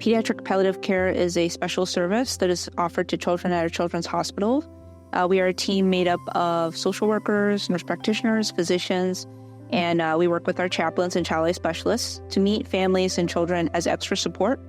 Pediatric Palliative Care is a special service that is offered to children at a children's hospital. We are a team made up of social workers, nurse practitioners, physicians, and we work with our chaplains and child life specialists to meet families and children as extra support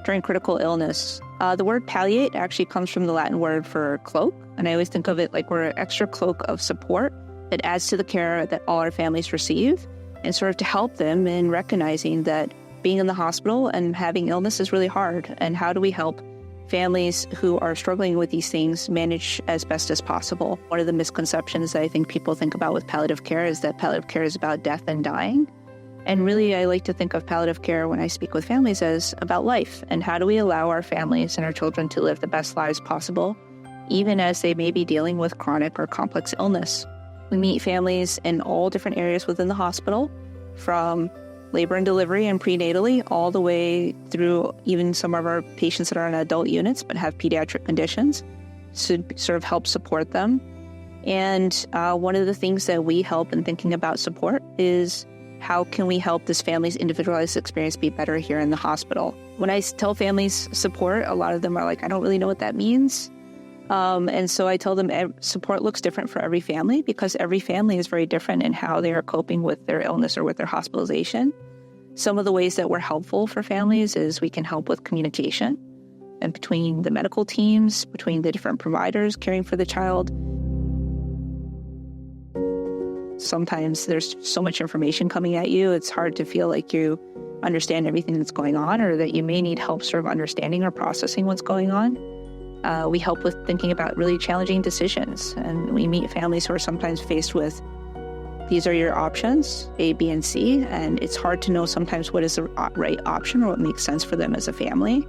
during critical illness. The word palliate actually comes from the Latin word for cloak, and I always think of it like we're an extra cloak of support that adds to the care that all our families receive, and sort of to help them in recognizing that being in the hospital and having illness is really hard, and how do we help families who are struggling with these things manage as best as possible. One of the misconceptions that I think people think about with palliative care is that palliative care is about death and dying. And really, I like to think of palliative care when I speak with families as about life, and how do we allow our families and our children to live the best lives possible, even as they may be dealing with chronic or complex illness. We meet families in all different areas within the hospital, from labor and delivery and prenatally, all the way through even some of our patients that are in adult units but have pediatric conditions, to sort of help support them. And one of the things that we help in thinking about support is how can we help this family's individualized experience be better here in the hospital? When I tell families support, a lot of them are like, I don't really know what that means. And so I tell them support looks different for every family, because every family is very different in how they are coping with their illness or with their hospitalization. Some of the ways that we're helpful for families is we can help with communication and between the medical teams, between the different providers caring for the child. Sometimes there's so much information coming at you, it's hard to feel like you understand everything that's going on, or that you may need help sort of understanding or processing what's going on. We help with thinking about really challenging decisions, and we meet families who are sometimes faced with, these are your options, A, B, and C, and it's hard to know sometimes what is the right option or what makes sense for them as a family.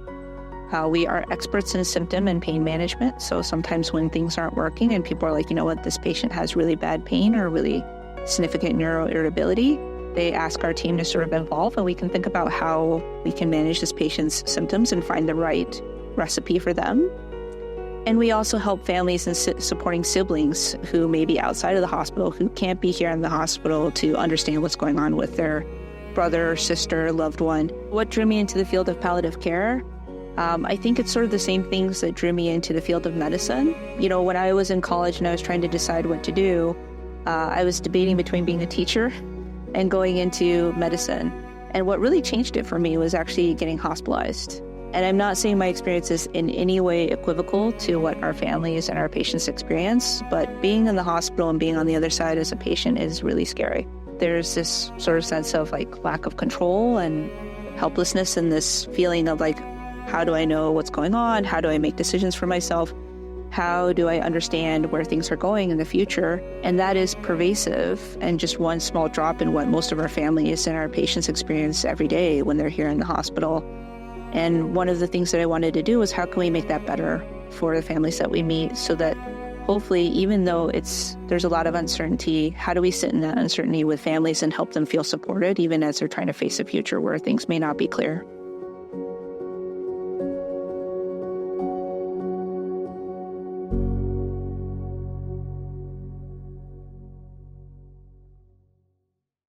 We are experts in symptom and pain management, so sometimes when things aren't working and people are like, you know what, this patient has really bad pain or really significant neuroirritability, they ask our team to sort of involve, and we can think about how we can manage this patient's symptoms and find the right recipe for them. And we also help families in supporting siblings who may be outside of the hospital, who can't be here in the hospital to understand what's going on with their brother, sister, loved one. What drew me into the field of palliative care? I think it's sort of the same things that drew me into the field of medicine. You know, when I was in college and I was trying to decide what to do, I was debating between being a teacher and going into medicine. And what really changed it for me was actually getting hospitalized. And I'm not saying my experience is in any way equivocal to what our families and our patients experience, but being in the hospital and being on the other side as a patient is really scary. There's this sort of sense of like lack of control and helplessness, and this feeling of like, how do I know what's going on? How do I make decisions for myself? How do I understand where things are going in the future? And that is pervasive and just one small drop in what most of our families and our patients experience every day when they're here in the hospital. And one of the things that I wanted to do was how can we make that better for the families that we meet, so that hopefully, even though there's a lot of uncertainty, how do we sit in that uncertainty with families and help them feel supported even as they're trying to face a future where things may not be clear?